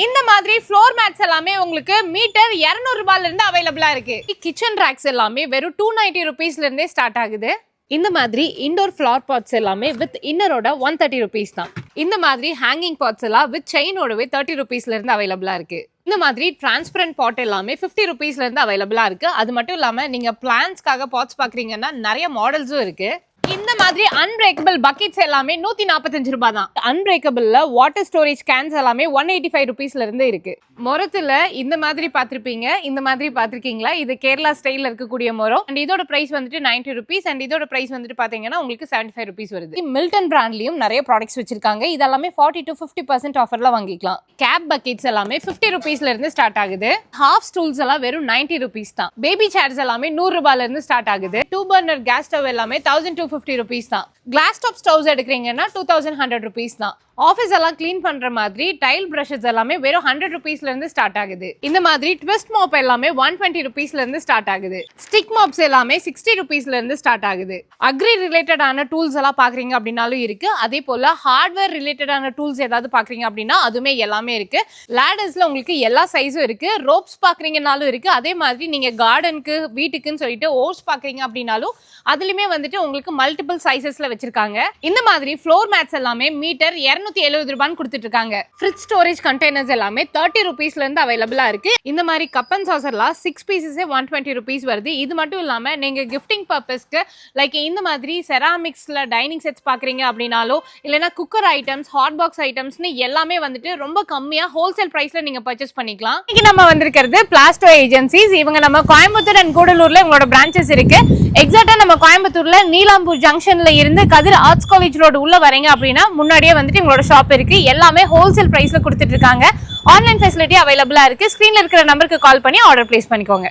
இந்த மாதிரி floor mats எல்லாமே உங்களுக்கு மீட்டர் 200 ரூபாயில இருந்து அவைலபிளா இருக்கு. கிச்சன் ரேக்ஸ் எல்லாமே வெறும் 290 rupeesல இருந்தே ஸ்டார்ட் ஆகுது. இந்த மாதிரி இண்டோர் ஃப்ளவர் பாட்ஸ் எல்லாமே வித் இன்னரோட 130 rupees தான். இந்த மாதிரி ஹேங்கிங் பாட்ஸ் எல்லாம் வித் செயினோடவே 30 rupeesல இருந்து அவைலபிளா இருக்கு. இந்த மாதிரி டிரான்ஸ்பரண்ட் பாட் எல்லாமே 50 rupeesல இருந்து அவைலபிளா இருக்கு. அது மட்டும் இல்லாம நீங்க பிளான்ஸ்க்காக பாட்ஸ் பாக்குறீங்கன்னா நிறைய மாடல்ஸும் இருக்கு. இந்த மாதிரி அன்பிரேக்கபிள் பக்கெட்ஸ் எல்லாமே 145 ரூபாய் தான். அன்பிரேக்கபிள்ல வாட்டர் ஸ்டோரேஜ் கேன்ஸ் எல்லாமே 185 rupeesல இருந்து இருக்கு. மொரத்துல இந்த மாதிரி பாத்திருப்பீங்க, இந்த மாதிரி பாத்திருக்கீங்களா? இது கேரளா ஸ்டைல்ல இருக்கக்கூடிய மொரம். அண்ட் இதோட பிரைஸ் வந்துட்டு 90 rupees அண்ட் இதோட பிரைஸ் வந்துட்டு பாத்தீங்கன்னா உங்களுக்கு 75 rupees வருது. மில்டன் பிராண்ட்லயும் நிறைய ப்ராடக்ட்ஸ் வச்சிருக்காங்க. இதெல்லாமே 40 to 50% ஆஃபர்ல வாங்கிக்கலாம். கேப் பக்கெட்ஸ் எல்லாமே 50 rupeesல இருந்து ஸ்டார்ட் ஆகுது. ஹாஃப் ஸ்டூல்ஸ் எல்லாம் வெறும் 90 rupees தான். பேபி சேர்ஸ் எல்லாமே 100 ரூபாயில இருந்து ஸ்டார்ட் ஆகுது. 2 burner கேஸ் ஸ்டவ் எல்லாமே 1250 rupees தான். கிளாஸ் டாப் ஸ்டவ்ஸ் எடுக்கிறீங்கன்னா 2100 rupees தான். ஆஃபீஸ் எல்லாம் கிளீன் பண்ற மாதிரி டைல் பிரஷஸ் எல்லாமே வெறும் 100 rupeesல இருந்து ஸ்டார்ட் ஆகுது. இந்த மாதிரி ட்விஸ்ட் மாப் எல்லாமே 120 rupeesல இருந்து ஸ்டார்ட் ஆகுது. ஸ்டிக் மாப்ஸ் எல்லாமே 60 rupeesல இருந்து ஸ்டார்ட் ஆகுது. அக்ரி ரிலேட்டடான டூல்ஸ் எல்லாம் பாக்குறீங்க அப்படின்னாலும் இருக்கு. அதே போல ஹார்ட்வேர் ரிலேட்டடான டூல்ஸ் ஏதாவது பாக்குறீங்க அப்படின்னா அதுமே எல்லாமே இருக்கு. லேடர்ஸ்ல உங்களுக்கு எல்லா சைஸும் இருக்கு. ரோப்ஸ் பாக்குறீங்கனாலும் இருக்கு. அதே மாதிரி நீங்க கார்டனுக்கு வீட்டுக்குன்னு சொல்லிட்டு ஓர்ஸ் பாக்குறீங்க அப்படின்னாலும் அதுலயுமே வந்துட்டு உங்களுக்கு மல்டிபிள் சைசஸ்ல வச்சிருக்காங்க. இந்த மாதிரி ஃப்ளோர் மேட்ஸ் எல்லாமே மீட்டர் 270 ரூபான்னு கொடுத்துட்டு இருக்காங்க. ஃப்ரிட்ஜ் ஸ்டோரேஜ் கண்டெய்னர்ஸ் எல்லாமே 30 rupeesல இருந்து அவைலபிளா இருக்கு. இந்த மாதிரி கப் அண்ட் சாசர்லாம் 6 pieces 120 rupees வருது. இது மட்டும் இல்லாம நீங்க கிஃப்டிங் பர்பஸ்க்கு லைக் இந்த மாதிரி செராமிக்ஸ்ல டைனிங் செட்ஸ் பாக்குறீங்க அப்படின்னாலோ இல்லைன்னா குக்கர் ஐட்டம்ஸ், ஹாட் பாக்ஸ் ஐட்டம்ஸ்னு எல்லாமே வந்துட்டு ரொம்ப கம்மியா ஹோல்சேல் பிரைஸ்ல நீங்க பர்ச்சேஸ் பண்ணிக்கலாம். இன்னைக்கு நம்ம வந்திருக்கிறது பிளாஸ்டோ ஏஜென்சிஸ். இவங்க நம்ம கோயம்புத்தூர் அண்ட் கூடலூர்ல இவங்களோட பிரான்ச்சஸ் இருக்கு. எக்ஸாக்டா நம்ம கோயம்புத்தூர்ல நீலாம்பூர் ஜங்ஷன்ல இருந்து கதிர் ஆர்ட்ஸ் காலேஜ் ரோடு உள்ள வரீங்க அப்படின்னா முன்னாடியே வந்துட்டு இவங்களோட ஷாப் இருக்கு. எல்லாமே ஹோல்சேல் பிரைஸ்ல கொடுத்துட்டு இருக்காங்க. ஆன்லைன் ஃபெசிலிட்டி அவைலபிளா இருக்கு. ஸ்கிரீன்ல இருக்கிற நம்பருக்கு கால் பண்ணி ஆர்டர் பிளேஸ் பண்ணிக்கோங்க.